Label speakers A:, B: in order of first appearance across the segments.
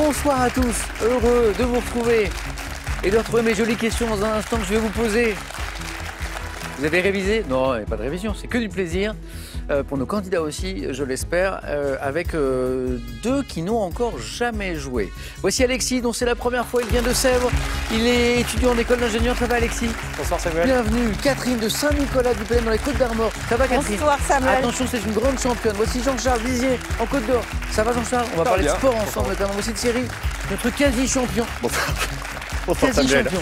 A: Bonsoir à tous, heureux de vous retrouver et de retrouver mes jolies questions dans un instant que je vais vous poser. Vous avez révisé? Non, il n'y a pas de révision, c'est que du plaisir. Pour nos candidats aussi, je l'espère, avec deux qui n'ont encore jamais joué. Voici Alexis, dont c'est la première fois, il vient de Sèvres. Il est étudiant en école d'ingénieur. Ça va, Alexis?
B: Bonsoir Samuel.
A: Bienvenue. Catherine de Saint-Nicolas du Plaine dans les Côtes d'Armor. Ça va, Catherine?
C: Bonsoir Samuel.
A: Attention, c'est une grande championne. Voici Jean-Charles Vizier en Côte d'Or. Ça va, Jean-Charles? On va parler de sport ensemble, notamment. Voici Thierry, notre quasi-champion.
B: Bonsoir
A: Quasi-champion.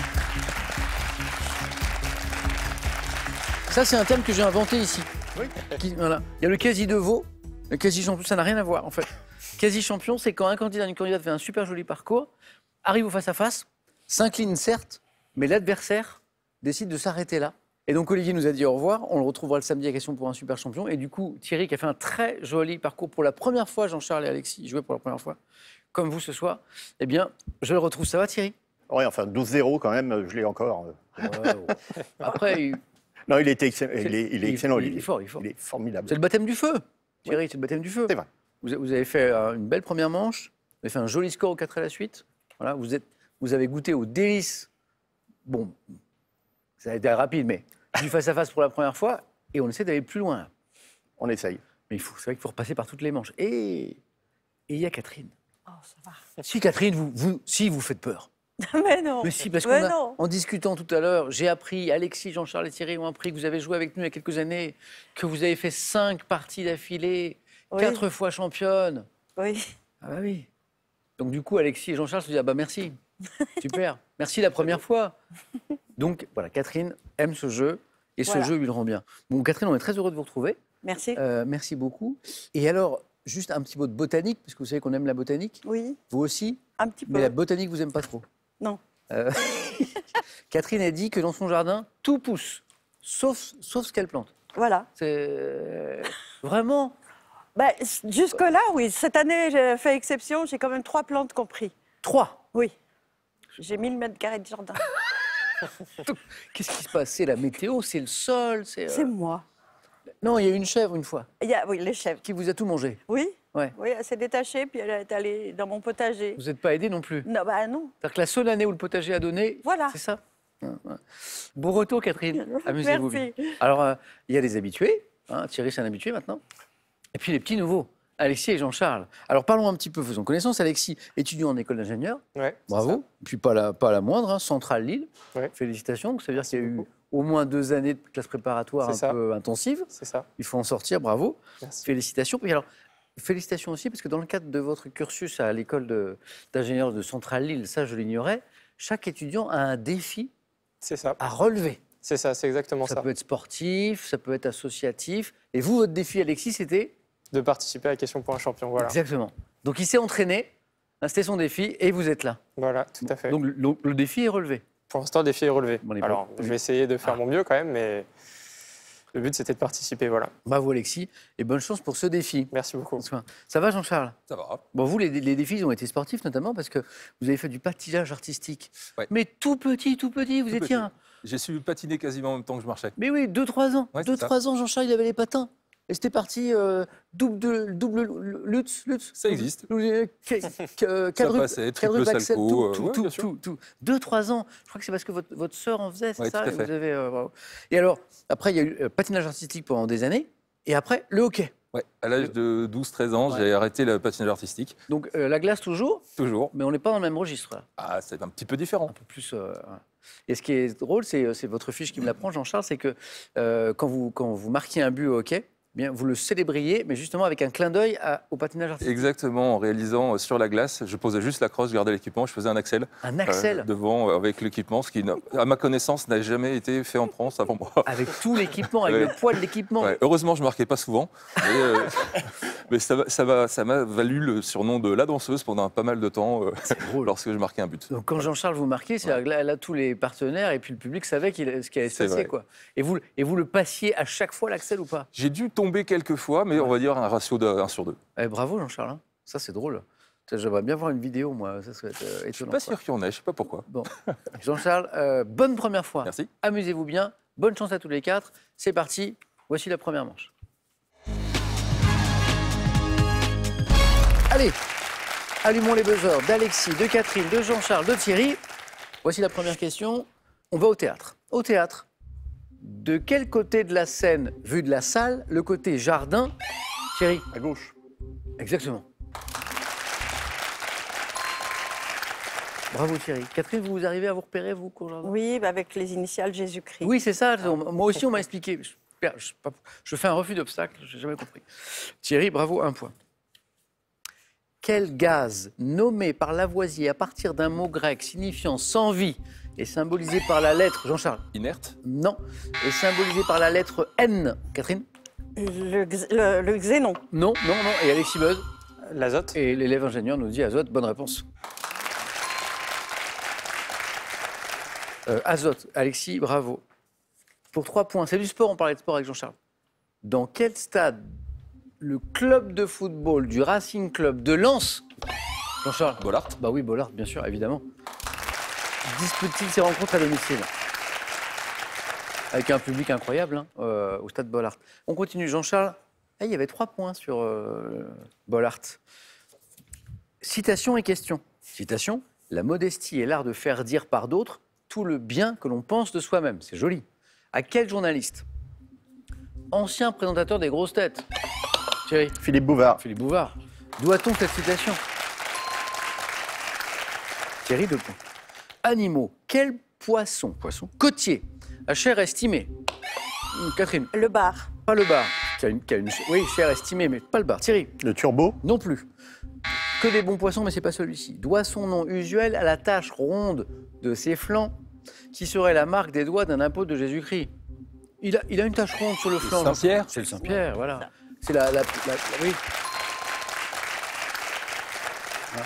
A: Ça, c'est un terme que j'ai inventé ici.
B: Oui.
A: Voilà. Il y a le quasi de veau, le quasi-champion, ça n'a rien à voir en fait. Quasi-champion, c'est quand un candidat, une candidate fait un super joli parcours, arrive au face-à-face, s'incline certes, mais l'adversaire décide de s'arrêter là. Et donc Olivier nous a dit au revoir, on le retrouvera le samedi à Question pour un super champion. Et du coup, Thierry qui a fait un très joli parcours pour la première fois, Jean-Charles et Alexis jouaient pour la première fois, comme vous ce soir, eh bien, je le retrouve. Ça va Thierry?
B: Oui, enfin 12-0 quand même, je l'ai encore.
A: Après,
B: Non, il est excellent, il est excellent.
A: Il est fort, il est fort.
B: Il est formidable.
A: c'est le baptême du feu, Thierry, c'est le baptême du feu.
B: C'est vrai.
A: Vous avez fait une belle première manche, vous avez fait un joli score aux 4 à la suite. Voilà, vous avez goûté aux délices. Bon, ça a été rapide, mais du face-à-face pour la première fois, et on essaie d'aller plus loin.
B: On essaye.
A: Mais c'est vrai qu'il faut repasser par toutes les manches. Et il y a Catherine.
C: Oh, ça va.
A: Si Catherine, vous faites peur.
C: Mais non.
A: Mais si, parce
C: Mais
A: qu'en
C: non.
A: en discutant tout à l'heure, j'ai appris, Alexis, Jean-Charles et Thierry ont appris que vous avez joué avec nous il y a quelques années, que vous avez fait 5 parties d'affilée,
C: Oui.
A: 4 fois championne.
C: Oui.
A: Ah bah oui. Donc du coup, Alexis et Jean-Charles se disent, ah bah merci, super, merci la première fois. Donc voilà, Catherine aime ce jeu, et ce jeu lui le rend bien. Bon, Catherine, on est très heureux de vous retrouver.
C: Merci.
A: Merci beaucoup. Et alors, juste un petit mot de botanique, parce que vous savez qu'on aime la botanique,
C: Oui,
A: vous aussi,
C: un petit peu.
A: mais la botanique, vous n'aimez pas trop.
C: Non.
A: Catherine a dit que dans son jardin, tout pousse, sauf ce qu'elle plante.
C: Voilà.
A: C'est vraiment...
C: Bah, jusque-là, oui. Cette année, j'ai fait exception. J'ai quand même 3 plantes compris.
A: 3.
C: Oui. J'ai 1000 mètres carrés de jardin.
A: Qu'est-ce qui se passe? C'est la météo, c'est le sol, c'est...
C: C'est moi.
A: Non, il y a eu une chèvre une fois,
C: Il y a, oui, les chèvres.
A: qui vous a tout mangé.
C: Oui.
A: Ouais.
C: Oui, elle s'est détachée, puis elle est allée dans mon potager.
A: Vous n'êtes pas aidé non plus.
C: Non, bah non.
A: C'est-à-dire que la seule année où le potager a donné,
C: Voilà.
A: c'est ça. Bon retour, Catherine. Amusez-vous bien.
C: Merci.
A: Alors, il y a des habitués. Hein, Thierry, c'est un habitué maintenant. Et puis les petits nouveaux, Alexis et Jean-Charles. Alors, parlons un petit peu, faisons connaissance. Alexis, étudiant en école d'ingénieur.
B: Ouais,
A: Bravo. Puis pas la moindre, hein, Centrale Lille.
B: Ouais.
A: Félicitations. Ça veut dire qu'il y a eu au moins 2 années de classe préparatoire un peu intensive.
B: C'est ça.
A: Il faut en sortir, bravo.
B: Merci.
A: Félicitations. Puis alors, félicitations aussi, parce que dans le cadre de votre cursus à l'école d'ingénieur de Centrale Lille, ça je l'ignorais, chaque étudiant a un défi
B: C'est ça.
A: à relever.
B: C'est ça, c'est exactement ça.
A: Ça peut être sportif, ça peut être associatif. Et vous, votre défi, Alexis, c'était?
B: De participer à Question pour un champion, voilà.
A: Exactement. Donc il s'est entraîné, hein, c'était son défi, et vous êtes là.
B: Voilà, tout à fait.
A: Donc le défi est relevé.
B: Pour l'instant, le défi est relevé.
A: Bon, les bons.
B: Alors, je vais essayer de faire mon mieux quand même, mais le but, c'était de participer, voilà.
A: Bravo, Alexis, et bonne chance pour ce défi.
B: Merci beaucoup.
A: Ça va, Jean-Charles?
D: Ça va.
A: Bon, vous, les défis ils ont été sportifs, notamment parce que vous avez fait du patinage artistique.
D: Ouais.
A: Mais tout petit, vous étiez
D: petit.
A: un...
D: J'ai su patiner quasiment en même temps que je marchais.
A: Mais oui, 2-3 ans.
D: Ouais, c'est
A: 2-3 ans, Jean-Charles, il avait les patins. Et c'était parti double Lutz.
D: Ça existe.
A: Quadruple
D: passait, triple
A: axel,
D: salto, ouais, bien sûr.
A: tout. 2-3 ans. Je crois que c'est parce que votre sœur en faisait, c'est
D: Ouais,
A: ça?
D: tout à
A: Et
D: fait.
A: vous avez, bravo. Et alors, après, il y a eu patinage artistique pendant des années. Et après, le hockey.
D: Ouais, à l'âge de 12-13 ans, j'ai arrêté le patinage artistique.
A: Donc, la glace toujours,
D: Toujours.
A: mais on n'est pas dans le même registre, là.
D: Ah, c'est un petit peu différent.
A: Un peu plus. Et ce qui est drôle, c'est votre fiche qui me l'apprend, Jean-Charles, c'est que quand vous marquiez un but au hockey, eh bien, vous le célébriez, mais justement avec un clin d'œil au patinage artistique.
D: Exactement, en réalisant sur la glace, je posais juste la crosse, je gardais l'équipement, je faisais un axel.
A: Un axel
D: devant avec l'équipement, ce qui, à ma connaissance, n'a jamais été fait en France avant moi.
A: avec tout l'équipement, avec
D: Ouais.
A: le poids de l'équipement.
D: Ouais, heureusement, je marquais pas souvent, mais ça m'a valu le surnom de la danseuse pendant pas mal de temps lorsque je marquais un but.
A: Donc quand Jean-Charles vous marquait, c'est là tous les partenaires et puis le public savait ce qui allait se
D: C'est
A: passer,
D: vrai.
A: quoi. Et vous le passiez à chaque fois l'axel ou pas?
D: J'ai dû tomber quelques fois, mais on va dire un ratio de 1 sur 2.
A: Eh, bravo Jean-Charles, hein. Ça c'est drôle. J'aimerais bien voir une vidéo, moi, ça serait étonnant.
D: Je suis pas sûr qu'il y en ait, je sais pas pourquoi.
A: Bon, Jean-Charles, bonne première fois.
D: Merci.
A: Amusez-vous bien, bonne chance à tous les 4. C'est parti, voici la première manche. Allez, Allumons les buzzers d'Alexis, de Catherine, de Jean-Charles, de Thierry. Voici la première question. On va au théâtre. Au théâtre, de quel côté de la scène, vu de la salle, le côté jardin, Thierry?
E: À gauche.
A: Exactement. Bravo Thierry. Catherine, vous arrivez à vous repérer, vous, cours jardin?
C: Oui, bah, avec les initiales Jésus-Christ.
A: Oui, c'est ça. Moi aussi, on m'a expliqué. Je fais un refus d'obstacle, je n'ai jamais compris. Thierry, bravo, 1 point. Quel gaz, nommé par Lavoisier à partir d'un mot grec signifiant sans vie et symbolisé par la lettre, Jean-Charles?
D: Inerte.
A: Non. Et symbolisé par la lettre N, Catherine?
C: Le xénon.
A: Non, non, non. Et Alexis Buzz?
B: L'azote.
A: Et l'élève ingénieur nous dit azote, bonne réponse. Azote, Alexis, bravo. Pour 3 points, c'est du sport, on parlait de sport avec Jean-Charles. Dans quel stade le club de football du Racing Club de Lens, Jean-Charles?
D: Bollard.
A: Bah oui, Bollard, bien sûr, évidemment. Dispute-t-il ses rencontres à domicile? Avec un public incroyable, hein, au stade Bollard. On continue, Jean-Charles. Ah, il y avait 3 points sur Bollard. Citation et question. Citation: la modestie est l'art de faire dire par d'autres tout le bien que l'on pense de soi-même. C'est joli. À quel journaliste? Ancien présentateur des grosses têtes. Thierry.
E: Philippe Bouvard.
A: Philippe Bouvard. Doit-on cette citation? Thierry, 2 points. Animaux. Quel poisson côtier à chair estimée? Catherine.
C: Le bar.
A: Pas le bar. Oui, chair estimée, mais pas le bar. Thierry.
E: Le turbo.
A: Non plus. Que des bons poissons, mais c'est pas celui-ci. Doit son nom usuel à la tache ronde de ses flancs, qui serait la marque des doigts d'un apôtre de Jésus-Christ. Il a une tache ronde sur le flanc.
D: Saint-Pierre.
A: C'est le Saint-Pierre, voilà. C'est oui.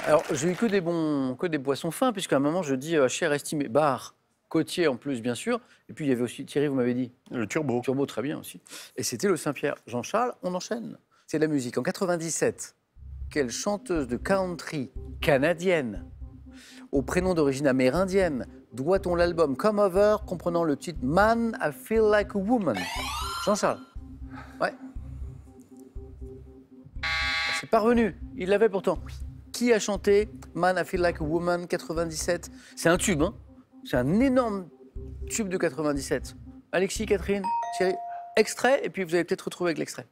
A: Alors, j'ai eu que des poissons fins, puisqu'à un moment, je dis chair estimée. Bar, côtier en plus, bien sûr. Et puis, il y avait aussi, Thierry, vous m'avez dit.
E: Le turbo.
A: Turbo, très bien aussi. Et c'était le Saint-Pierre. Jean-Charles, on enchaîne. C'est de la musique. En 97, quelle chanteuse de country canadienne, au prénom d'origine amérindienne, doit-on l'album Come Over, comprenant le titre Man, I Feel Like a Woman? Jean-Charles. Ouais. C'est parvenu. Il l'avait pourtant. Qui a chanté Man, I Feel Like a Woman 97? C'est un tube, hein? C'est un énorme tube de 97. Alexis, Catherine, Thierry, extrait, et puis vous allez peut-être retrouver avec l'extrait.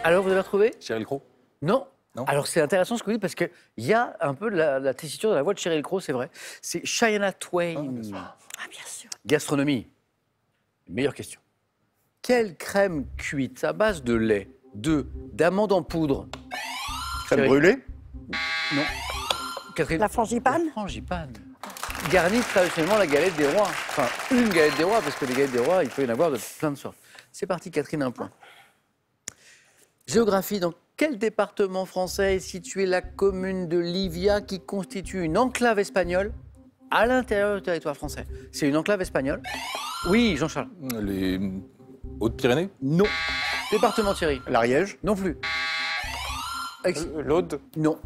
A: Alors, vous avez retrouvé?
D: Sheryl Crow.
A: Non.
D: Non.
A: Alors, c'est intéressant ce que vous dites parce qu'il y a un peu de la tessiture de la voix de Sheryl Crow, c'est vrai. C'est Shania Twain.
C: Ah, bien sûr.
A: Gastronomie. Meilleure question. Quelle crème cuite à base de lait, d'amandes en poudre?
E: Crème
A: Thierry.
E: brûlée.
A: Non. Catherine.
C: La frangipane.
A: La frangipane. Garnie traditionnellement la galette des rois. Enfin, une galette des rois, parce que les galettes des rois, il peut y en avoir de plein de sortes. C'est parti, Catherine, 1 point. Géographie, dans quel département français est située la commune de Livia qui constitue une enclave espagnole à l'intérieur du territoire français? C'est une enclave espagnole? Oui, Jean-Charles.
D: Les Hautes-Pyrénées.
A: Non. Département, Thierry?
E: L'Ariège.
A: Non plus. Alexis?
B: L'Aude.
A: Non.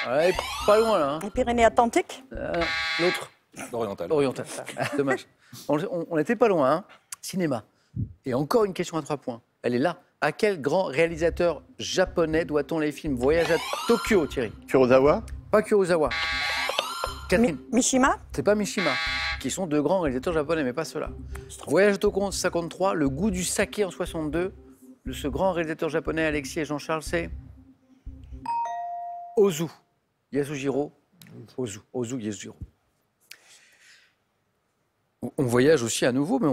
A: Ouais, pas loin, là. Hein.
C: Les Pyrénées-Atlantiques.
A: L'autre?
D: Orientale.
A: Oriental. Dommage. On n'était pas loin, hein. Cinéma. Et encore une question à 3 points. Elle est là. À quel grand réalisateur japonais doit-on les films Voyage à Tokyo, Thierry?
E: Kurosawa.
A: Pas Kurosawa. Catherine?
C: Mishima.
A: C'est pas Mishima, qui sont 2 grands réalisateurs japonais, mais pas ceux-là. Voyage à Tokyo en 53, Le goût du saké en 62. Ce grand réalisateur japonais, Alexis et Jean-Charles, c'est Ozu Yasujiro. Ozu Yasujiro. On voyage aussi à nouveau, mais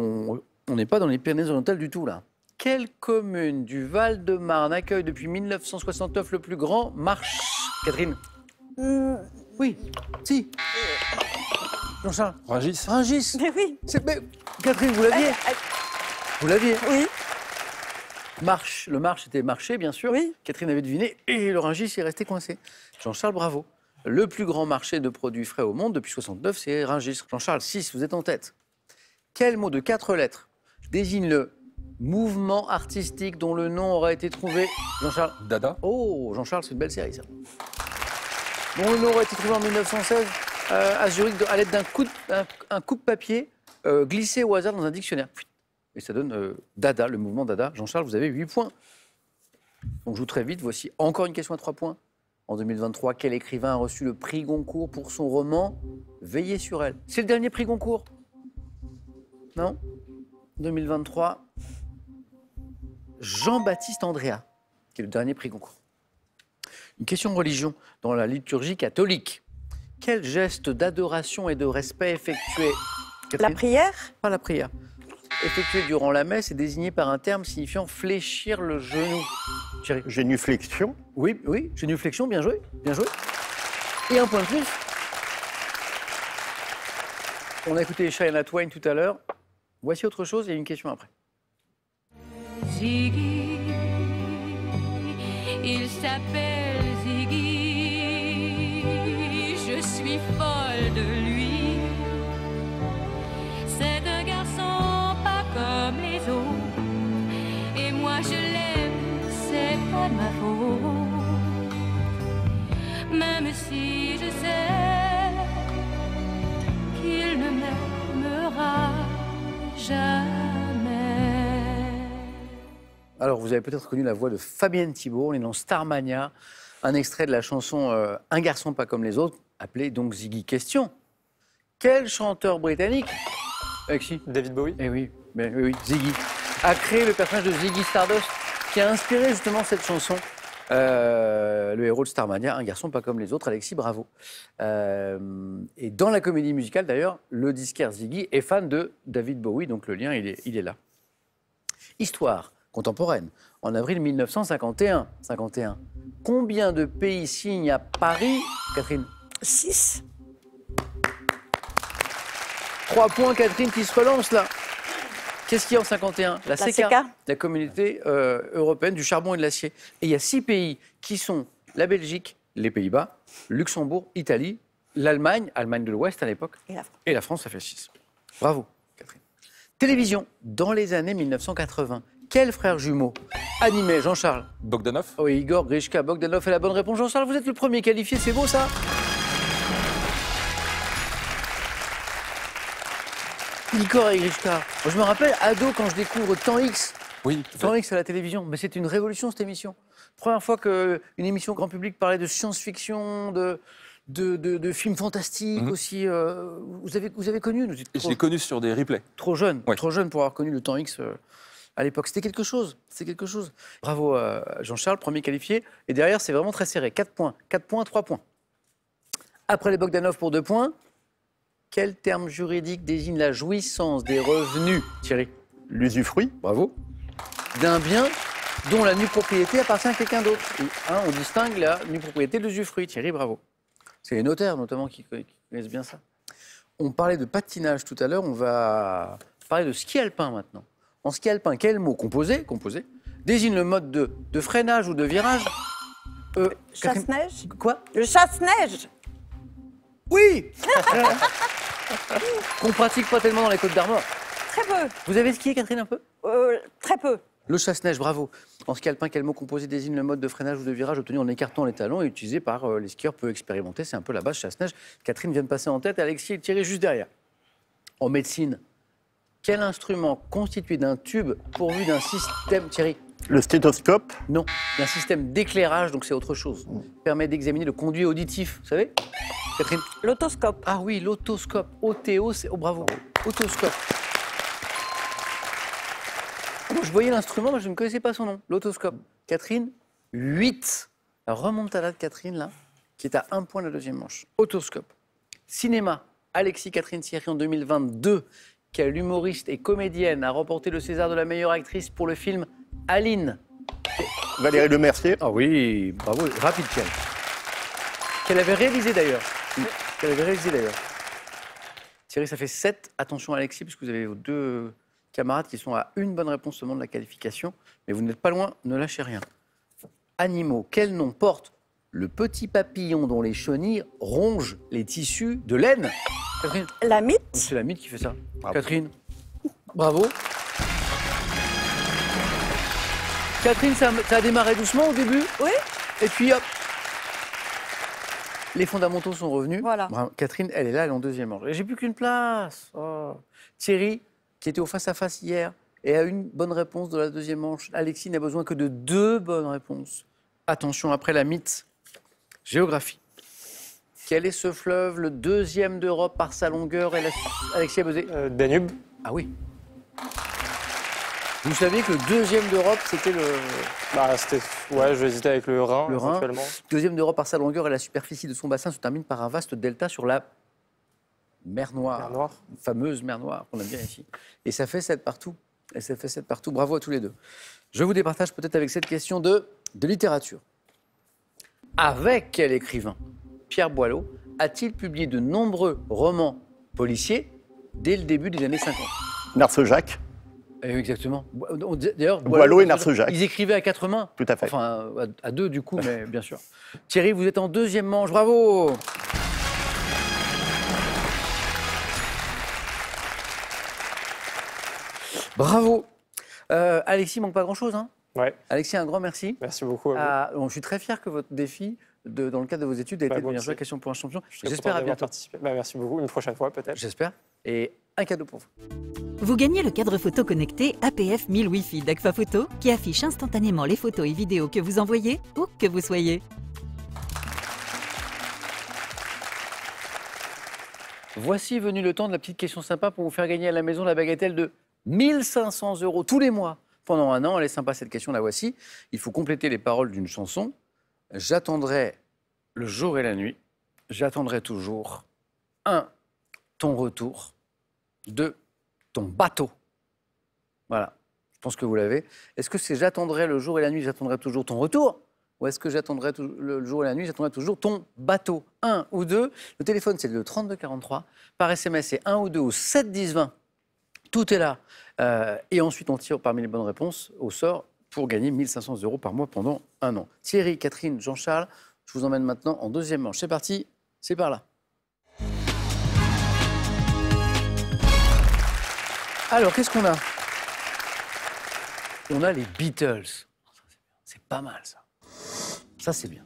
A: on n'est pas dans les Pyrénées-Orientales du tout, là. Quelle commune du Val-de-Marne accueille depuis 1969 le plus grand marché? Catherine? Oui. Si. Jean-Charles?
D: Rungis.
A: Rungis.
C: Mais oui.
A: Mais, Catherine, vous l'aviez? Vous l'aviez?
C: Oui.
A: Le marche était marché, bien sûr.
C: Oui.
A: Catherine avait deviné et le Rungis est resté coincé. Jean-Charles, bravo. Le plus grand marché de produits frais au monde depuis 69, c'est Rungis. Jean-Charles, 6, vous êtes en tête. Quel mot de 4 lettres désigne le mouvement artistique dont le nom aurait été trouvé... Jean-Charles.
D: Dada.
A: Oh, Jean-Charles, c'est une belle série, ça. Dont le nom aurait été trouvé en 1916 à Zurich à l'aide d'un coup de papier glissé au hasard dans un dictionnaire. Et ça donne Dada, le mouvement Dada. Jean-Charles, vous avez 8 points. On joue très vite. Voici encore une question à 3 points. En 2023, quel écrivain a reçu le prix Goncourt pour son roman Veillez sur elle? C'est le dernier prix Goncourt? Non? 2023, Jean-Baptiste Andréa, qui est le dernier prix Goncourt. Une question de religion dans la liturgie catholique. Quel geste d'adoration et de respect effectué?
C: La prière?
A: Pas la prière. Effectué durant la messe est désigné par un terme signifiant fléchir le genou. Thierry.
E: Génuflexion.
A: Oui, oui, génuflexion, bien joué, bien joué. Et un point de plus. On a écouté Shania Twain tout à l'heure. Voici autre chose et une question après.
F: Ziggy, il s'appelle Ziggy, je suis folle de lui. C'est un garçon pas comme les autres, et moi je l'aime, c'est pas ma faute. Même si je sais qu'il ne m'aimera jamais.
A: Alors, vous avez peut-être reconnu la voix de Fabienne Thibault. On est dans Starmania, un extrait de la chanson Un garçon pas comme les autres, appelé donc Ziggy. Question. Quel chanteur britannique, Alexis?
B: David Bowie.
A: Eh oui, oui, Ziggy, a créé le personnage de Ziggy Stardust, qui a inspiré justement cette chanson. Le héros de Starmania, Un garçon pas comme les autres. Alexis, bravo. Et dans la comédie musicale, d'ailleurs, le disquaire Ziggy est fan de David Bowie, donc le lien, il est là. Histoire contemporaine. En avril 1951, combien de pays signent à Paris, Catherine?
C: 6.
A: 3 points, Catherine, qui se relance là. Qu'est-ce qu'il y a en 51? La CECA, la communauté européenne du charbon et de l'acier. Et il y a 6 pays qui sont la Belgique, les Pays-Bas, Luxembourg, Italie, l'Allemagne, Allemagne de l'Ouest à l'époque, et la France, ça fait 6. Bravo, Catherine. Télévision, dans les années 1980, quel frère jumeau animait Jean-Charles?
D: Bogdanov.
A: Oui, Igor Grishka Bogdanov est la bonne réponse. Jean-Charles, vous êtes le premier qualifié, c'est beau ça? Igor et Grishka. Moi, je me rappelle, ado, quand je découvre Temps X.
D: Oui,
A: Temps X à la télévision. Mais c'était une révolution, cette émission. Première fois qu'une émission grand public parlait de science-fiction, de films fantastiques aussi. Vous avez connu?
D: Je l'ai connu sur des replays.
A: Trop jeune,
D: Oui.
A: trop jeune pour avoir connu le Temps X à l'époque. C'était quelque chose. Bravo Jean-Charles, premier qualifié. Et derrière, c'est vraiment très serré. 4 points, 3 points. Après les Bogdanov pour 2 points, quel terme juridique désigne la jouissance des revenus, Thierry?
E: L'usufruit.
A: Bravo. D'un bien dont la nue propriété appartient à quelqu'un d'autre. On distingue la nue propriété de l'usufruit. Thierry, bravo. C'est les notaires, notamment, qui connaissent bien ça. On parlait de patinage tout à l'heure, on va parler de ski alpin maintenant. En ski alpin, quel mot composé désigne le mode de freinage ou de virage?
C: Chasse-neige?
A: Quoi?
C: Le chasse-neige?
A: Oui. Qu'on pratique pas tellement dans les Côtes d'Armor.
C: Très peu.
A: Vous avez skié, Catherine, un peu?
C: Très peu.
A: Le chasse-neige, bravo. En ski alpin, quel mot composé désigne le mode de freinage ou de virage obtenu en écartant les talons et utilisé par les skieurs peu expérimentés? C'est un peu la base chasse-neige. Catherine vient de passer en tête, Alexis est tiré juste derrière. En médecine, quel instrument constitué d'un tube pourvu d'un système... Thierry?
E: Le stéthoscope.
A: Non, d'un système d'éclairage, donc c'est autre chose. Permet d'examiner le conduit auditif, vous savez? Catherine?
C: L'autoscope.
A: Ah oui, l'autoscope. OTO, c'est... Oh, bravo. Autoscope. Moi, je voyais l'instrument, mais je ne connaissais pas son nom. L'autoscope. Catherine, 8. La remontada de Catherine, là, qui est à 1 point de la deuxième manche. Autoscope. Cinéma. Alexis Catherine Thierry en 2022. Quelle humoriste et comédienne a remporté le César de la meilleure actrice pour le film Aline?
E: Valérie Lemercier.
A: Ah oui, bravo. Rapide, Thierry. Qu'elle avait réalisé d'ailleurs. Thierry, ça fait 7. Attention Alexis, puisque vous avez vos 2 camarades qui sont à une bonne réponse seulement de la qualification. Mais vous n'êtes pas loin, ne lâchez rien. Animaux, quel nom porte le petit papillon dont les chenilles rongent les tissus de laine. Catherine,
C: La mythe.
A: c'est la mythe qui fait ça.
E: Bravo.
A: Catherine, bravo. Catherine, ça a démarré doucement au début.
C: Oui.
A: Et puis hop, les fondamentaux sont revenus.
C: Voilà.
A: Bravo. Catherine, elle est là, elle est en deuxième manche. Et j'ai plus qu'une place. Oh. Thierry, qui était au face-à-face hier, et a une bonne réponse de la deuxième manche. Alexis n'a besoin que de 2 bonnes réponses. Attention, après la mythe, géographie. Quel est ce fleuve, le 2e d'Europe par sa longueur? Alexis a buzzé.
B: Danube.
A: Ah oui. Vous saviez que le 2e d'Europe, c'était le
B: Bah, ouais, je vais hésiter avec le Rhin,
A: Le Rhin.
B: éventuellement.
A: 2e d'Europe par sa longueur et la superficie de son bassin se termine par un vaste delta sur la mer Noire.
B: Mer Noire.
A: Une fameuse mer Noire qu'on aime bien ici. Et ça fait 7 partout. Et ça fait 7 partout. Bravo à tous les deux. Je vous départage peut-être avec cette question de littérature. Avec quel écrivain Pierre Boileau a-t-il publié de nombreux romans policiers dès le début des années 50?
E: Narcejac,
A: Exactement. D'ailleurs,
E: Boileau et Narcejac.
A: Ils écrivaient à 4 mains.
E: tout à fait.
A: Enfin, à 2 du coup, mais bien sûr. Thierry, vous êtes en deuxième manche. Bravo. Bravo. Alexis, il manque pas grand-chose. Hein.
B: Ouais,
A: Alexis, un grand merci.
B: merci beaucoup à vous.
A: Bon, je suis très fier que votre défi, dans le cadre de vos études, ait été de
B: moi
A: venir
B: aussi.
A: jouer à Question pour un champion.
B: Je suis
A: J'espère
B: content
A: à
B: d'avoir
A: bientôt.
B: participé. Bah, merci beaucoup. Une prochaine fois, peut-être.
A: J'espère. Et un cadeau pour vous.
G: Vous gagnez le cadre photo connecté APF 1000 Wi-Fi d'Agfa Photo qui affiche instantanément les photos et vidéos que vous envoyez où que vous soyez.
A: Voici venu le temps de la petite question sympa pour vous faire gagner à la maison la bagatelle de 1 500 € tous les mois pendant un an. Elle est sympa cette question, la voici. Il faut compléter les paroles d'une chanson. J'attendrai le jour et la nuit. J'attendrai toujours 1. Ton retour. 2. Ton bateau. Voilà. Je pense que vous l'avez. Est-ce que c'est j'attendrai le jour et la nuit, j'attendrai toujours ton retour? Ou est-ce que j'attendrai le jour et la nuit, j'attendrai toujours ton bateau? 1 ou 2. Le téléphone, c'est le 3243. Par SMS, c'est 1 ou 2 ou 7 10 20. Tout est là. Et ensuite, on tire parmi les bonnes réponses au sort pour gagner 1 500 € par mois pendant un an. Thierry, Catherine, Jean-Charles, je vous emmène maintenant en deuxième manche. C'est parti, c'est par là. Alors, qu'est-ce qu'on a? On a les Beatles. C'est pas mal, ça. Ça, c'est bien.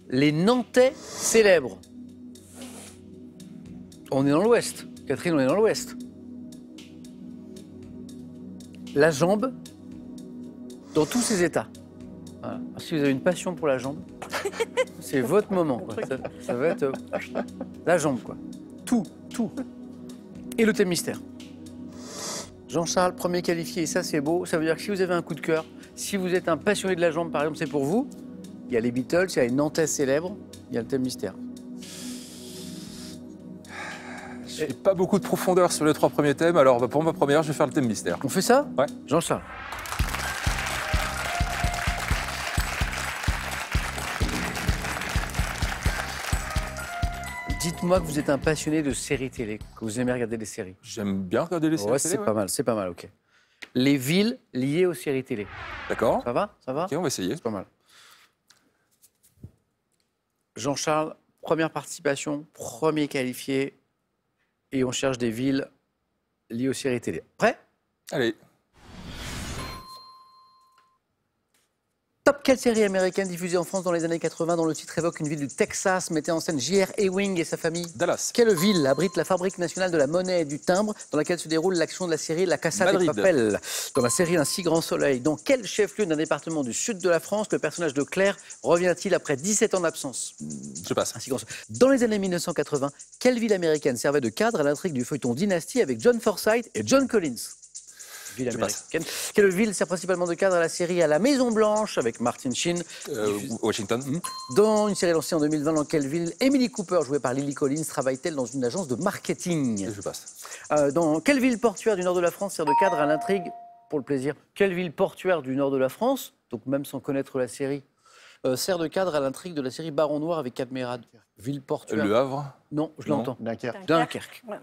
A: Les Nantais célèbres. On est dans l'Ouest. Catherine, on est dans l'Ouest. La jambe, dans tous ses états. Voilà. Alors, si vous avez une passion pour la jambe, c'est votre moment. Quoi. Ça va être la jambe, quoi. Tout. Et le thème mystère. Jean-Charles, premier qualifié, et ça c'est beau. Ça veut dire que si vous avez un coup de cœur, si vous êtes un passionné de la jambe, par exemple, c'est pour vous. Il y a les Beatles, il y a les Nantais célèbres, il y a le thème mystère.
D: J'ai pas beaucoup de profondeur sur les 3 premiers thèmes, alors pour ma première, je vais faire le thème mystère.
A: On fait ça?
D: Ouais.
A: Jean-Charles. Dites-moi que vous êtes un passionné de séries télé, que vous aimez regarder des séries.
D: J'aime bien regarder les séries
A: Ouais,
D: télé,
A: c'est pas mal, ok. Les villes liées aux séries télé.
D: D'accord.
A: Ça va?
D: Ok, on va essayer.
A: C'est pas mal. Jean-Charles, première participation, premier qualifié, et on cherche des villes liées aux séries télé. Prêt?
D: Allez.
A: Top, quelle série américaine diffusée en France dans les années 80 dont le titre évoque une ville du Texas, mettait en scène J.R. Ewing et sa famille?
D: Dallas.
A: Quelle ville abrite la fabrique nationale de la monnaie et du timbre dans laquelle se déroule l'action de la série La Casa de
D: Madrid.
A: Papel? Dans la série Un si grand soleil, dans quel chef-lieu d'un département du sud de la France le personnage de Claire revient-il après 17 ans d'absence?
D: Je passe.
A: Un si grand soleil. Dans les années 1980, quelle ville américaine servait de cadre à l'intrigue du feuilleton Dynasty avec John Forsythe et John Collins? Ville
D: Je passe.
A: américaine. Quelle ville sert principalement de cadre à la série À la Maison Blanche avec Martin Sheen?
D: Washington.
A: Dans une série lancée en 2020, dans quelle ville Emily Cooper, jouée par Lily Collins, travaille-t-elle dans une agence de marketing?
D: Je passe.
A: Dans quelle ville portuaire du nord de la France sert de cadre à l'intrigue, pour le plaisir, quelle ville portuaire du nord de la France, donc même sans connaître la série, sert de cadre à l'intrigue de la série Baron Noir avec Cadmerade? Ville portuaire.
D: Le Havre.
A: Non, je
D: Non.
A: l'entends.
E: Dunkerque.
A: Dunkerque.
C: Ouais.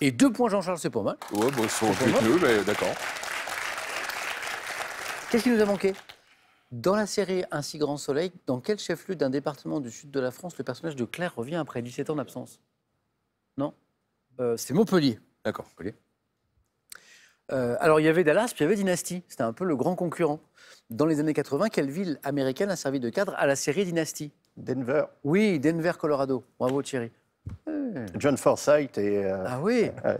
A: Et 2 points Jean-Charles, c'est pas mal.
D: Ouais, bon, ils sont
A: C'est pas
D: plus mieux, mais d'accord.
A: Qu'est-ce qui nous a manqué? Dans la série Un si grand soleil, dans quel chef-lieu d'un département du sud de la France le personnage de Claire revient après 17 ans d'absence? Non, c'est Montpellier.
D: D'accord.
A: Alors, il y avait Dallas, puis il y avait Dynasty. C'était un peu le grand concurrent. Dans les années 80, quelle ville américaine a servi de cadre à la série Dynasty?
E: Denver.
A: Oui, Denver, Colorado. Bravo, Thierry.
E: John Forsythe et...
A: Ah oui.
E: ouais.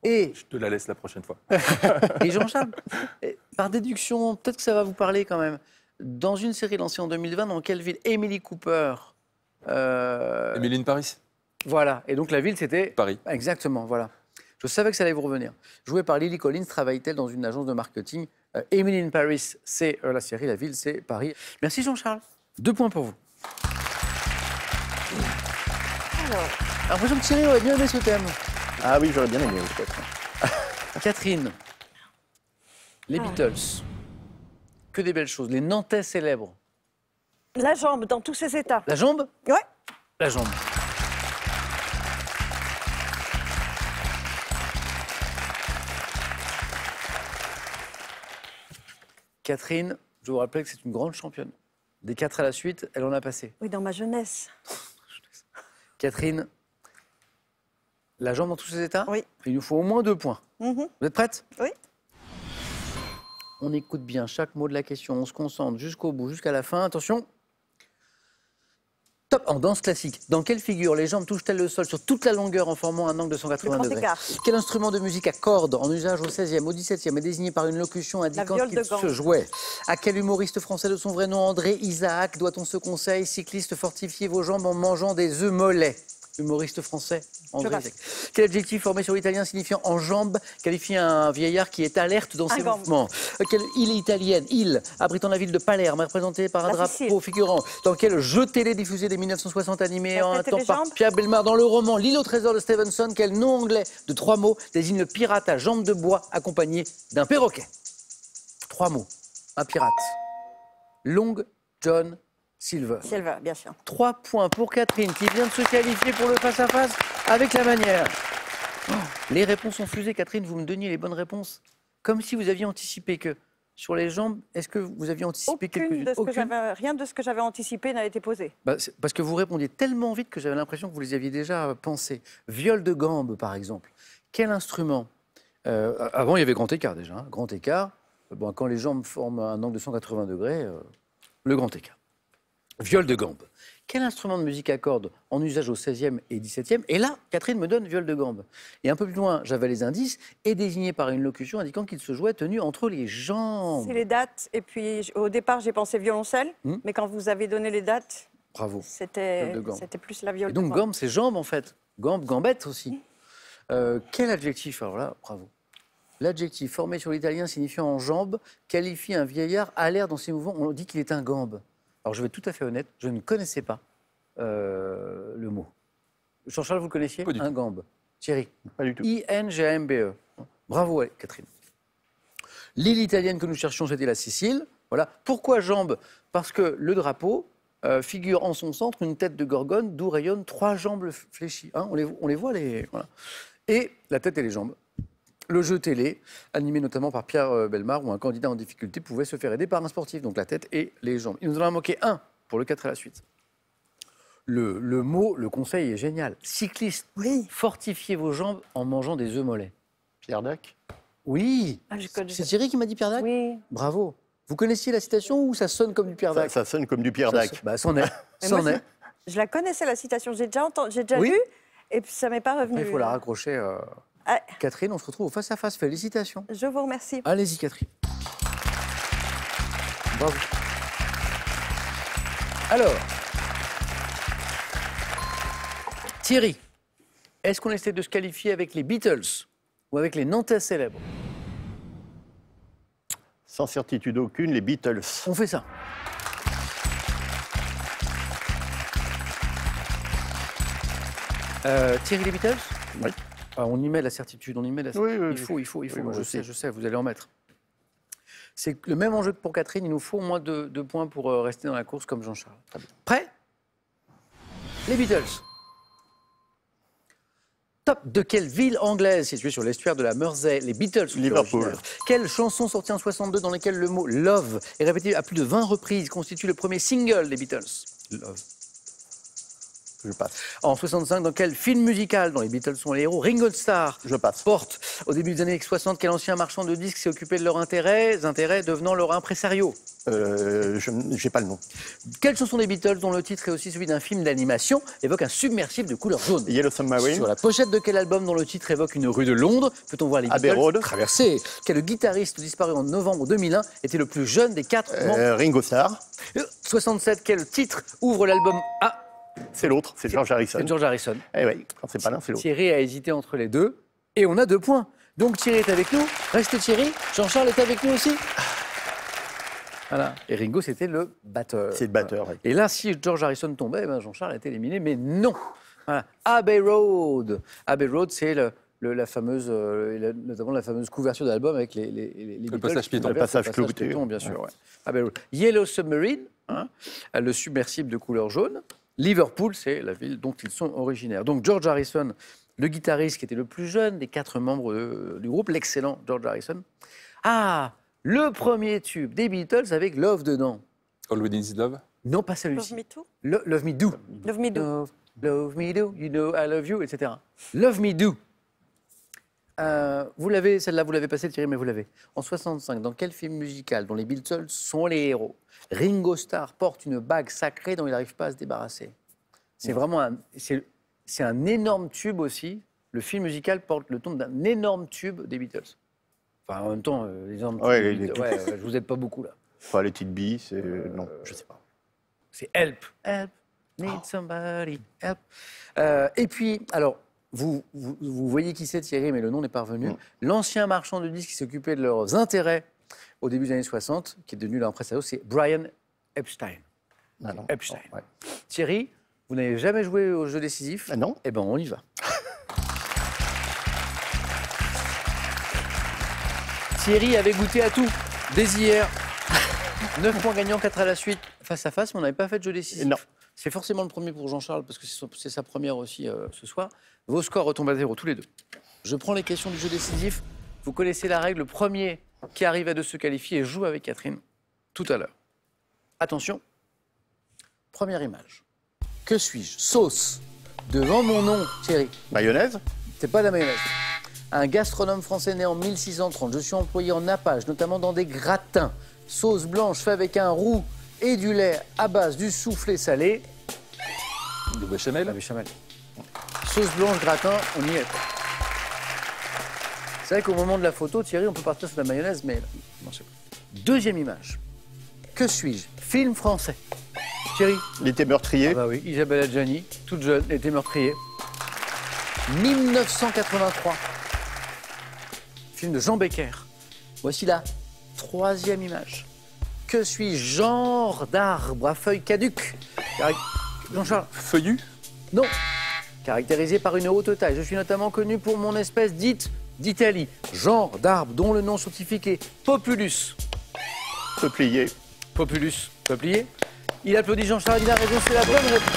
A: Et,
D: Je te la laisse la prochaine fois.
A: et Jean-Charles, par déduction, peut-être que ça va vous parler quand même. Dans une série lancée en 2020, dans quelle ville Emily Cooper
D: Émilie Paris.
A: Voilà. Et donc la ville, c'était
D: Paris.
A: Exactement, voilà. Je savais que ça allait vous revenir. Jouée par Lily Collins, travaille-t-elle dans une agence de marketing? Emily in Paris, c'est la série, la ville, c'est Paris. Merci Jean-Charles. 2 points pour vous.
C: Alors,
A: J'ai l'impression que Thierry aurait bien aimé ce thème.
E: Ah oui, j'aurais bien aimé, peut-être.
A: Catherine, les Beatles. Que des belles choses. Les Nantais célèbres.
C: la jambe dans tous ses états.
A: La jambe?
C: Ouais.
A: La jambe. Catherine, je vous rappelle que c'est une grande championne. Des 4 à la suite, elle en a passé.
C: Oui, dans ma jeunesse.
A: Catherine, la jambe dans tous ses états?
C: Oui.
A: Il nous faut au moins 2 points.
C: Mhm.
A: Vous êtes prête?
C: Oui.
A: On écoute bien chaque mot de la question, on se concentre jusqu'au bout, jusqu'à la fin. Attention. Top, en danse classique. Dans quelle figure les jambes touchent-elles le sol sur toute la longueur en formant un angle de
C: Le
A: 180
C: grand
A: degrés?
C: écart.
A: Quel instrument de musique à cordes, en usage au XVIe, au XVIIe, est désigné par une locution indiquant
C: viole
A: qu'il
C: de
A: se
C: Gand.
A: jouait? À quel humoriste français de son vrai nom, André Isaac, doit-on ce conseil? Cycliste, fortifiez vos jambes en mangeant des œufs mollets. Humoriste français, André
C: passe.
A: Isaac. Quel adjectif formé sur l'italien signifiant en jambe qualifie un vieillard qui est alerte dans
C: Un
A: ses
C: gant.
A: mouvements? Quelle île italienne, île, abritant la ville de Palerme, représentée par un
C: La
A: drapeau
C: Sicile.
A: figurant dans quel jeu télé diffusé dès 1960 animé
C: La
A: en un
C: tête et
A: temps
C: les
A: par
C: jambes.
A: Pierre Bellemare dans le roman L'île au trésor de Stevenson, quel nom anglais de 3 mots désigne le pirate à jambes de bois accompagné d'un perroquet? 3 mots. Un pirate. Long John Silver.
C: Silver, bien sûr.
A: 3 points pour Catherine qui vient de se qualifier pour le face-à-face avec la manière. Oh, les réponses ont fusé. Catherine, vous me donniez les bonnes réponses. Comme si vous aviez anticipé que sur les jambes, est-ce que vous aviez anticipé quelques-unes?
C: Rien de ce que j'avais anticipé n'a été posé.
A: Bah, parce que vous répondiez tellement vite que j'avais l'impression que vous les aviez déjà pensés. Viol de gambe, par exemple. Quel instrument? Avant, il y avait grand écart déjà. Hein. Grand écart. Bon, quand les jambes forment un angle de 180 degrés, le grand écart. Viol de gambe. Quel instrument de musique à cordes en usage au XVIe et XVIIe? Et là, Catherine me donne viol de gambe. Et un peu plus loin, j'avais les indices, et désigné par une locution indiquant qu'il se jouait tenu entre les jambes.
C: C'est les dates. Et puis, au départ, j'ai pensé violoncelle. Mais quand vous avez donné les dates,
A: Bravo.
C: c'était
A: Viol de gambe.
C: plus la viole
A: Et donc,
C: de gambe.
A: gambe, c'est jambes en fait. Gambe, gambette aussi. Quel adjectif? Alors là, bravo. L'adjectif formé sur l'italien signifiant en jambe qualifie un vieillard à l'air dans ses mouvements. On dit qu'il est un gambe. Alors je vais être tout à fait honnête, je ne connaissais pas le mot. Jean-Charles, vous le connaissiez?
D: Pas du
A: Un
D: tout.
A: gambe. Thierry?
E: Pas du tout.
A: I-N-G-A-M-B-E. Bravo, Catherine. L'île italienne que nous cherchions, c'était la Sicile. Voilà. Pourquoi jambe? Parce que le drapeau figure en son centre une tête de gorgone d'où rayonnent 3 jambes fléchies. Hein, on les voit, voilà. Et la tête et les jambes. Le jeu télé, animé notamment par Pierre Bellemare, où un candidat en difficulté pouvait se faire aider par un sportif, donc la tête et les jambes. Il nous en a manqué un pour le 4 à la suite. Le mot, le conseil est génial. Cycliste,
C: Oui.
A: fortifiez vos jambes en mangeant des œufs mollets.
E: Pierre Dac.
A: Oui.
C: Ah, je connais.
A: C'est Thierry qui m'a dit Pierre Dac?
C: Oui.
A: Bravo. Vous connaissiez la citation ou ça sonne comme du Pierre Dac?
E: Ça sonne comme du Pierre Dac.
A: Bah, c'en est.
C: Mais
A: C'en
C: moi,
A: est.
C: Je la connaissais, la citation. J'ai déjà
A: Oui.
C: vu. Et puis, ça m'est pas revenu.
A: Il faut la raccrocher.
C: Ah,
A: Catherine, on se retrouve au face-à-face. Félicitations.
C: je vous remercie.
A: Allez-y, Catherine. Bravo. Alors, Thierry, est-ce qu'on essaie de se qualifier avec les Beatles ou avec les Nantais célèbres?
E: Sans certitude aucune, les Beatles.
A: On fait ça. Thierry, les Beatles?
E: Oui.
A: Ah, on y met la certitude, on y met la certitude.
E: Oui, oui,
A: il faut.
E: oui,
A: Moi,
E: moi
A: je
E: aussi.
A: sais, vous allez en mettre. C'est le même enjeu que pour Catherine, il nous faut au moins 2 points pour rester dans la course comme Jean-Charles. Prêt? Les Beatles. Top. De quelle ville anglaise située sur l'estuaire de la Mersey les Beatles sont
E: Liverpool.
A: originaires? Quelle chanson sortie en 62 dans laquelle le mot love est répété à plus de 20 reprises constitue le premier single des Beatles?
E: Love. Je passe.
A: En 65, dans quel film musical dont les Beatles sont les héros Ringo Starr
E: Je passe.
A: porte au début des années 60 quel ancien marchand de disques s'est occupé de leurs intérêts devenant leur impresario?
E: Je n'ai pas le nom.
A: Quelle chanson des Beatles dont le titre est aussi celui d'un film d'animation évoque un submersible de couleur jaune?
E: Yellow Submarine.
A: Sur la pochette de quel album dont le titre évoque une rue de Londres peut-on voir les
E: Abbey
A: Beatles
E: Road.
A: traverser? Quel guitariste disparu en novembre 2001 était le plus jeune des 4 membres?
E: Ringo Starr.
A: 67, quel titre ouvre l'album A?
E: C'est l'autre, c'est George Harrison.
A: C'est George Harrison.
E: Eh oui, quand c'est pas l'un, c'est l'autre.
A: Thierry a hésité entre les deux et on a 2 points. Donc Thierry est avec nous. Restez Thierry. Jean-Charles est avec nous aussi. Voilà. Et Ringo, c'était le batteur.
E: C'est le batteur, oui.
A: Et là, si George Harrison tombait, eh ben Jean-Charles était éliminé, mais non. Voilà. Abbey Road. Abbey Road, c'est la fameuse, notamment la fameuse couverture de l'album avec les Beatles
D: passage
A: qui
D: piéton.
A: traversent
E: Le passage clouté.
A: piéton, bien sûr. Ouais. Abbey Road. Yellow Submarine, hein, le submersible de couleur jaune. Liverpool, c'est la ville dont ils sont originaires. Donc George Harrison, le guitariste qui était le plus jeune des 4 membres du groupe, l'excellent George Harrison. Ah, le premier tube des Beatles avec Love dedans.
D: All We Need Is Love.
A: Non, pas
C: Love
A: celui-ci.
C: Me Too.
A: Love Me Do.
C: Love Me Do.
A: Love me do, you know I love you, etc. Love me do. Vous l'avez, celle-là, vous l'avez passée, Thierry, mais vous l'avez. En 65, dans quel film musical dont les Beatles sont les héros, Ringo Starr porte une bague sacrée dont il n'arrive pas à se débarrasser? C'est vraiment c'est un énorme tube aussi. Le film musical porte le ton d'un énorme tube des Beatles. Enfin, en même temps, les énormes tubes
E: Ouais,
A: des
E: les-
A: Beatles, ouais, je vous aide pas beaucoup là.
E: Enfin, les petites billes, c'est... Non, je sais pas.
A: C'est Help. Help. Need somebody. Help. Et puis, alors, vous voyez qui c'est Thierry, mais le nom n'est pas revenu. L'ancien marchand de disques qui s'occupait de leurs intérêts au début des années 60, qui est devenu leur impresario, c'est Brian Epstein.
E: Ah non.
A: Epstein.
E: Ouais.
A: Thierry, vous n'avez jamais joué au jeu décisif?
E: Ah non.
A: Eh bien, on y va. Thierry avait goûté à tout, dès hier. 9 points gagnants, 4 à la suite, face à face, mais on n'avait pas fait de jeu décisif.
E: Non.
A: C'est forcément le premier pour Jean-Charles, parce que c'est sa première aussi ce soir. Vos scores retombent à 0 tous les deux. Je prends les questions du jeu décisif. Vous connaissez la règle. Le premier qui arrive à de se qualifier joue avec Catherine tout à l'heure. Attention. Première image. Que suis-je? Sauce. Devant mon nom, Thierry.
E: Mayonnaise.
A: C'est pas de la mayonnaise. Un gastronome français né en 1630. Je suis employé en nappage, notamment dans des gratins. Sauce blanche faite avec un roux et du lait à base du soufflé salé.
D: De béchamel.
A: La béchamel. Sauce blanche gratin, on y est. C'est vrai qu'au moment de la photo, Thierry, on peut partir sur la mayonnaise, mais non, c'est pas. Deuxième image. Que suis-je? Film français. Thierry.
E: Il était meurtrier.
A: Ah bah oui, Isabelle Adjani, toute jeune, était meurtrier. 1983. Film de Jean Becker. Voici la troisième image. Que suis-je? Genre d'arbre à feuilles caduques. Jean-Charles.
D: Feuillu.
A: Non. Caractérisé par une haute taille. Je suis notamment connu pour mon espèce dite d'Italie. Genre d'arbre dont le nom scientifique est Populus.
E: Peuplier.
A: Populus. Peuplier. Il applaudit Jean-Charles, il a raison, c'est la bonne réponse.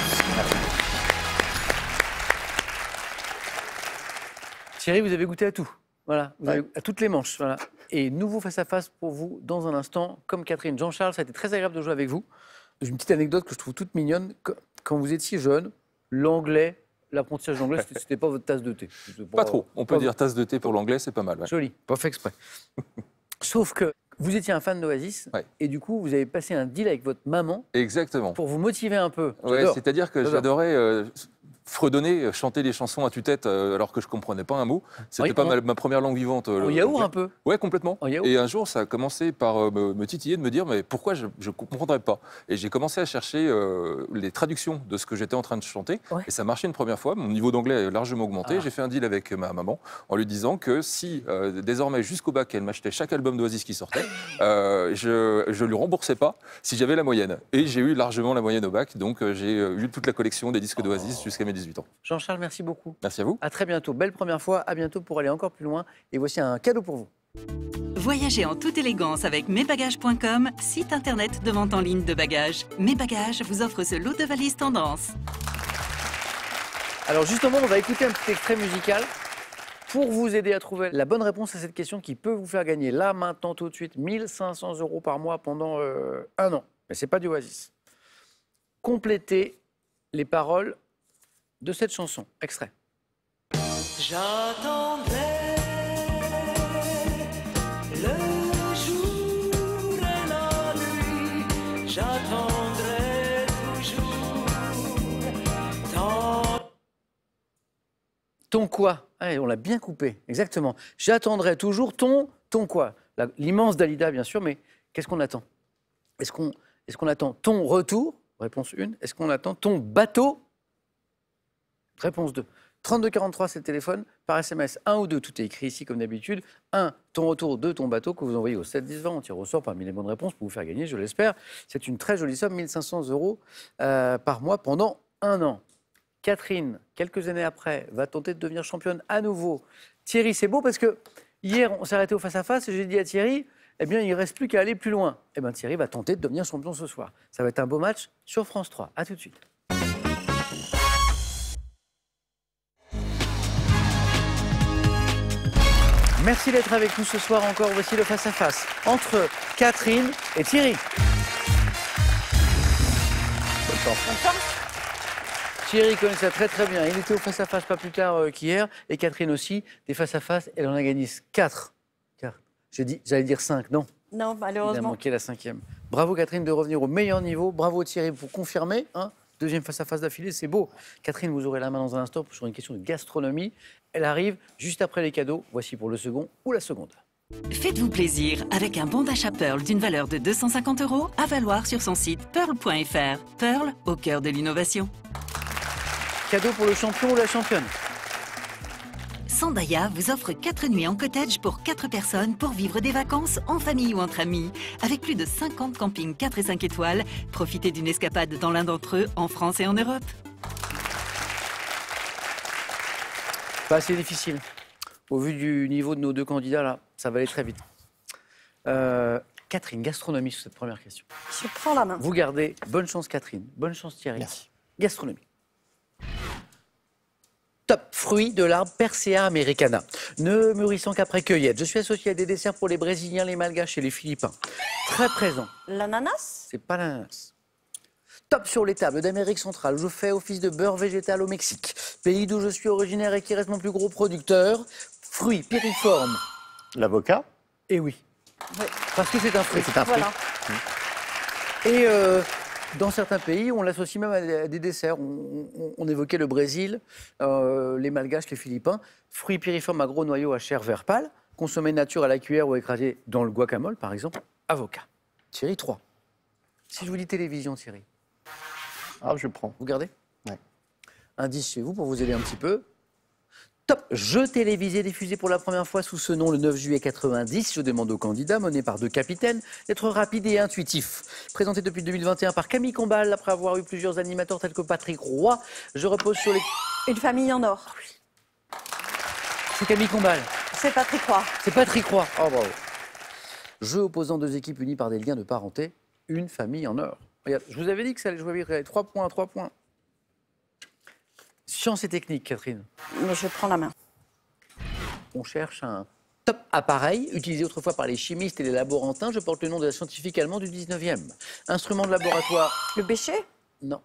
A: Thierry, vous avez goûté à tout. Voilà, vous avez à toutes les manches. Voilà. Et nouveau face-à-face pour vous dans un instant, comme Catherine. Jean-Charles, ça a été très agréable de jouer avec vous. J'ai une petite anecdote que je trouve toute mignonne. Quand vous étiez jeune, l'anglais, l'apprentissage d'anglais, c'était pas votre tasse de thé.
D: Pas trop. On peut
A: pas-
D: dire tasse de thé pour l'anglais, c'est pas mal. Ouais.
A: Joli, pas fait exprès. Sauf que vous étiez un fan d'Oasis,
D: Ouais.
A: et du coup, vous avez passé un deal avec votre maman
D: Exactement.
A: pour vous motiver un peu.
D: Ouais,
A: J'adore.
D: c'est-à-dire que
A: J'adore.
D: j'adorais fredonner, chanter des chansons à tue-tête alors que je comprenais pas un mot. C'était
A: Oui,
D: pas
A: en-
D: ma première langue vivante.
A: En
D: le-
A: yaourt
D: l'anglais.
A: un peu.
D: Ouais, complètement.
A: En yaourt.
D: Et un jour, ça a commencé par me titiller, de me dire mais pourquoi je ne comprendrais pas. Et j'ai commencé à chercher les traductions de ce que j'étais en train de chanter.
A: Ouais.
D: Et ça marchait une première fois. Mon niveau d'anglais a largement augmenté.
A: Ah.
D: J'ai fait un deal avec ma maman en lui disant que si désormais jusqu'au bac, elle m'achetait chaque album d'Oasis qui sortait, je lui remboursais pas si j'avais la moyenne. Et j'ai eu largement la moyenne au bac. Donc j'ai eu toute la collection des disques d'Oasis jusqu'à mes 18 ans.
A: Jean-Charles, merci beaucoup.
D: Merci à vous.
A: À très bientôt. Belle première fois. À bientôt pour aller encore plus loin. Et voici un cadeau pour vous.
G: Voyagez en toute élégance avec mesbagages.com, site internet de vente en ligne de bagages. Mes Bagages vous offre ce lot de valises tendance.
A: Alors justement, on va écouter un petit extrait musical pour vous aider à trouver la bonne réponse à cette question qui peut vous faire gagner là, maintenant, tout de suite, 1 500 € par mois pendant 1 an. Mais ce n'est pas du Oasis. Complétez les paroles de cette chanson. Extrait.
H: J'attendrai le jour et la nuit, j'attendrai toujours
A: Ton quoi? Ah, on l'a bien coupé, exactement. J'attendrai toujours ton quoi? L'immense Dalida, bien sûr, mais qu'est-ce qu'on attend? Est-ce qu'on attend ton retour? Réponse 1. Est-ce qu'on attend ton bateau? Réponse 2. 3243, c'est le téléphone. Par SMS, 1 ou 2, tout est écrit ici comme d'habitude. 1, ton retour, 2, ton bateau, que vous envoyez au 7 10 20. On tire au sort parmi les bonnes réponses pour vous faire gagner, je l'espère. C'est une très jolie somme, 1 500 € par mois pendant 1 an. Catherine, quelques années après, va tenter de devenir championne à nouveau. Thierry, c'est beau parce que hier, on s'est arrêté au face-à-face et j'ai dit à Thierry, eh bien, il ne reste plus qu'à aller plus loin. Eh bien, Thierry va tenter de devenir champion ce soir. Ça va être un beau match sur France 3. À tout de suite. Merci d'être avec nous ce soir encore. Voici le face-à-face entre Catherine et Thierry. Thierry connaît ça très très bien. Il était au face-à-face pas plus tard qu'hier. Et Catherine aussi. Des face-à-face, elle en a gagné 4. J'allais dire 5, non.
C: Non,
A: Il a
C: malheureusement.
A: manqué la 5e. Bravo Catherine de revenir au meilleur niveau. Bravo Thierry pour confirmer. Hein. Deuxième face-à-face d'affilée, c'est beau. Catherine, vous aurez la main dans un instant sur une question de gastronomie. Elle arrive juste après les cadeaux. Voici pour le second ou la seconde.
G: Faites-vous plaisir avec un bon d'achat Pearl d'une valeur de 250 € à valoir sur son site pearl.fr. Pearl, au cœur de l'innovation.
A: Cadeau pour le champion ou la championne?
G: Sandaya vous offre 4 nuits en cottage pour 4 personnes pour vivre des vacances en famille ou entre amis. Avec plus de 50 campings 4 et 5 étoiles, profitez d'une escapade dans l'un d'entre eux en France et en Europe.
A: Pas assez difficile. Au vu du niveau de nos deux candidats, là, ça va aller très vite. Catherine, gastronomie sur cette première question.
C: Je prends la main.
A: Vous gardez. Bonne chance Catherine. Bonne chance Thierry.
E: Merci.
A: Gastronomie. Top, fruit de l'arbre Persea americana. Ne mûrissant qu'après cueillette. Je suis associé à des desserts pour les Brésiliens, les Malgaches et les Philippins. Très présent.
C: L'ananas?
A: C'est pas l'ananas. Top sur les tables d'Amérique centrale. Je fais office de beurre végétal au Mexique. Pays d'où je suis originaire et qui reste mon plus gros producteur. Fruit piriforme.
E: L'avocat?
A: Et oui.
C: Oui.
A: Parce que c'est un fruit.
E: C'est un fruit.
C: Voilà.
A: Et dans certains pays, on l'associe même à des desserts. On évoquait le Brésil, les Malgaches, les Philippins. Fruits piriformes à gros noyaux à chair vert pâle, consommés nature à la cuillère ou écrasés dans le guacamole, par exemple. Avocat. Thierry, 3. Si je vous dis télévision, Thierry,
E: Ah, je prends.
A: vous gardez?
E: Ouais.
A: Indice chez vous pour vous aider un petit peu. Top, jeu télévisé diffusé pour la première fois sous ce nom le 9 juillet 90. Je demande aux candidats, menés par 2 capitaines, d'être rapides et intuitifs. Présenté depuis 2021 par Camille Combal, après avoir eu plusieurs animateurs tels que Patrick Roy, je repose sur les...
C: Une famille en or.
A: C'est Camille Combal.
C: C'est Patrick Roy.
A: C'est Patrick Roy. Oh, bravo. Jeu opposant 2 équipes unies par des liens de parenté, une famille en or. Regarde, je vous avais dit que ça allait jouer vite. 3 points, 3 points. Science et technique, Catherine.
C: Mais je prends la main.
A: On cherche un top appareil utilisé autrefois par les chimistes et les laborantins. Je porte le nom de la scientifique allemande du 19e. Instrument de laboratoire.
C: Le bécher?
A: Non.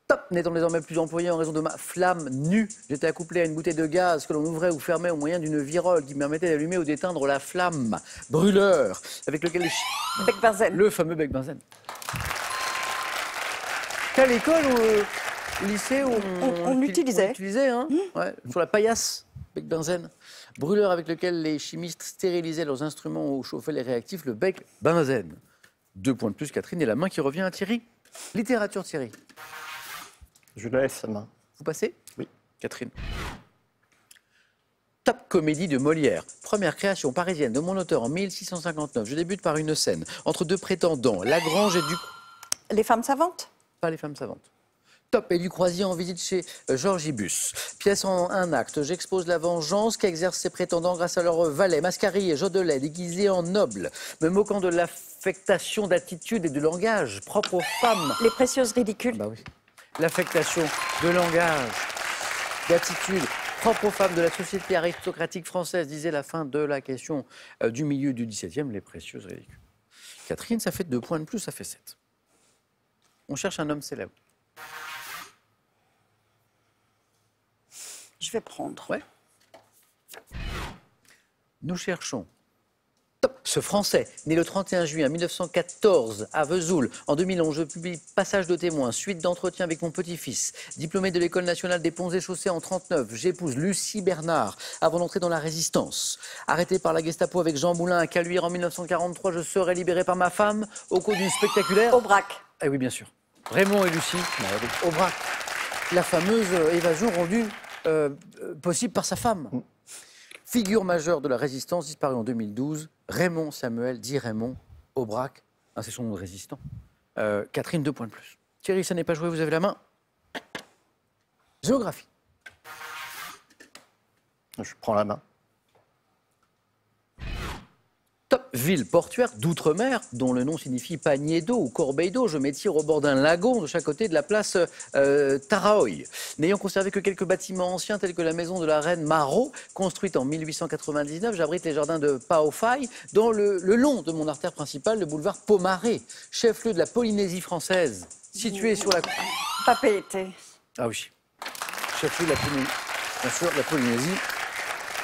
A: Top n'étant désormais plus employé en raison de ma flamme nue. J'étais accouplé à une bouteille de gaz que l'on ouvrait ou fermait au moyen d'une virole qui permettait d'allumer ou d'éteindre la flamme. Brûleur, avec lequel les...
C: Bec benzène.
A: Le fameux bec benzène. Quelle école ou lycée où
C: On utilisait.
A: on utilisait, hein ouais, sur la paillasse, bec benzène. Brûleur avec lequel les chimistes stérilisaient leurs instruments ou chauffaient les réactifs, le bec benzène. 2 points de plus, Catherine, et la main qui revient à Thierry. Littérature, Thierry.
E: Je la laisse sa main.
A: Vous passez?
E: Oui.
A: Catherine. Top comédie de Molière. Première création parisienne de mon auteur en 1659. Je débute par une scène entre 2 prétendants, Lagrange et
C: Les femmes savantes?
A: Pas les femmes savantes. Top et du Croisier en visite chez Georges Ibus. Pièce en 1 acte. J'expose la vengeance qu'exercent ces prétendants grâce à leurs valets, Mascarille et Jodelet, déguisés en nobles, me moquant de l'affectation d'attitude et de langage propre aux femmes.
C: Les précieuses ridicules?
A: Bah oui. l'affectation de langage, d'attitude propre aux femmes de la société aristocratique française, disait la fin de la question du milieu du XVIIe, les précieuses ridicules. Catherine, ça fait 2 points de plus, ça fait 7. On cherche un homme célèbre.
C: Je vais prendre.
A: Ouais. Nous cherchons ce Français, né le 31 juillet 1914 à Vesoul. En 2011, je publie Passage de témoin, suite d'entretien avec mon petit-fils. Diplômé de l'École nationale des ponts et chaussées en 1939, j'épouse Lucie Bernard avant d'entrer dans la Résistance. Arrêté par la Gestapo avec Jean Moulin à Caluire en 1943, je serai libéré par ma femme au cours d'une spectaculaire...
C: Aubrac.
A: Eh oui, bien sûr. Raymond et Lucie, Aubrac. La fameuse évasion rendue possible par sa femme. Figure majeure de la Résistance, disparue en 2012, Raymond Samuel, dit Raymond Aubrac, c'est son nom de résistant. Catherine, 2 points de plus. Thierry, ça n'est pas joué, vous avez la main. Géographie.
E: Je prends la main.
A: Top. Ville portuaire d'outre-mer, dont le nom signifie panier d'eau ou corbeille d'eau. Je m'étire au bord d'un lagon de chaque côté de la place Taraoi. N'ayant conservé que quelques bâtiments anciens tels que la maison de la reine Marot, construite en 1899, j'abrite les jardins de Paofaï, dans le long de mon artère principale, le boulevard Pomaré, chef-lieu de la Polynésie française, situé sur la...
C: Papeete.
A: Ah oui, chef-lieu de la Polynésie. Bien sûr, la Polynésie.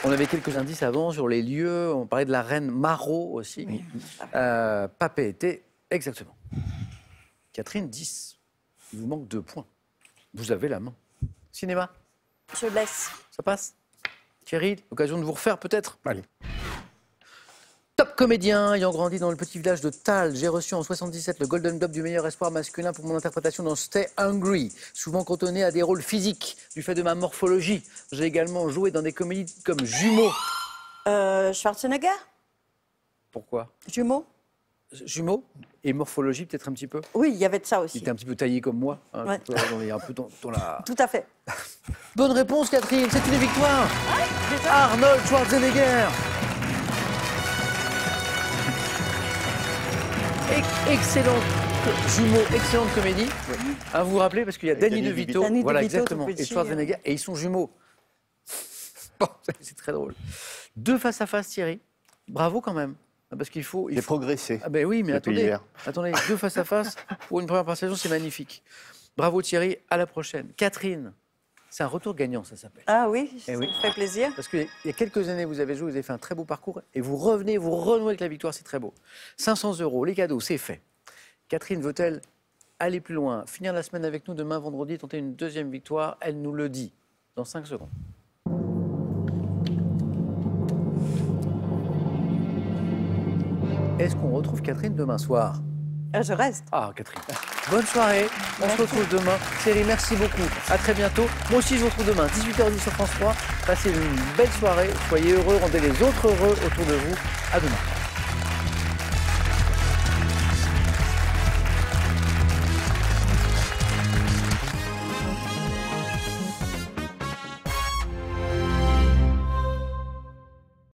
A: On avait quelques indices avant sur les lieux. On parlait de la reine Marot aussi. Oui. Papeete, exactement. Catherine, 10. Il vous manque 2 points. Vous avez la main. Cinéma,
C: Je laisse.
A: ça passe. Thierry, l'occasion de vous refaire peut-être.
E: Allez.
A: Top comédien, ayant grandi dans le petit village de Thal, j'ai reçu en 77 le Golden Globe du meilleur espoir masculin pour mon interprétation dans Stay Hungry, souvent cantonné à des rôles physiques du fait de ma morphologie. J'ai également joué dans des comédies comme Jumeaux.
C: Schwarzenegger.
A: Pourquoi?
C: Jumeaux.
A: Jumeaux et morphologie peut-être un petit peu.
C: Oui, il y avait de ça
A: Il
C: aussi.
A: était un petit peu taillé comme moi. Hein,
C: Ouais.
A: il est un peu dans la...
C: Tout à fait.
A: Bonne réponse Catherine, c'est une victoire. Arnold Schwarzenegger. Excellente Jumeaux, excellente comédie. Hein, vous vous rappelez parce qu'il y a Danny DeVito.
C: Danny
A: Voilà
C: DeVito,
A: exactement.
C: tout
A: Et
C: petit,
A: Schwarzenegger et ils sont jumeaux. Bon, c'est très drôle. 2 face à face Thierry. Bravo quand même. Parce qu'il faut.
E: J'ai progressé.
A: Ah ben oui, mais
E: depuis
A: attendez,
E: hier.
A: attendez, 2 face à face pour une première participation, c'est magnifique. Bravo Thierry, à la prochaine. Catherine, c'est un retour gagnant, ça s'appelle.
C: Ah oui,
A: Eh
C: ça
A: oui.
C: me fait plaisir.
A: Parce qu'il y a quelques années, vous avez joué, vous avez fait un très beau parcours et vous revenez, vous renouez avec la victoire, c'est très beau. 500 €, les cadeaux, c'est fait. Catherine veut-elle aller plus loin, finir la semaine avec nous demain, vendredi, tenter une 2e victoire? Elle nous le dit dans 5 secondes. Est-ce qu'on retrouve Catherine demain soir?
C: Je reste.
A: Ah, Catherine. Bonne soirée. On se retrouve demain. Thierry, merci beaucoup. À très bientôt. Moi aussi, je vous retrouve demain, 18h10 sur France 3. Passez une belle soirée. Soyez heureux. Rendez les autres heureux autour de vous. À demain.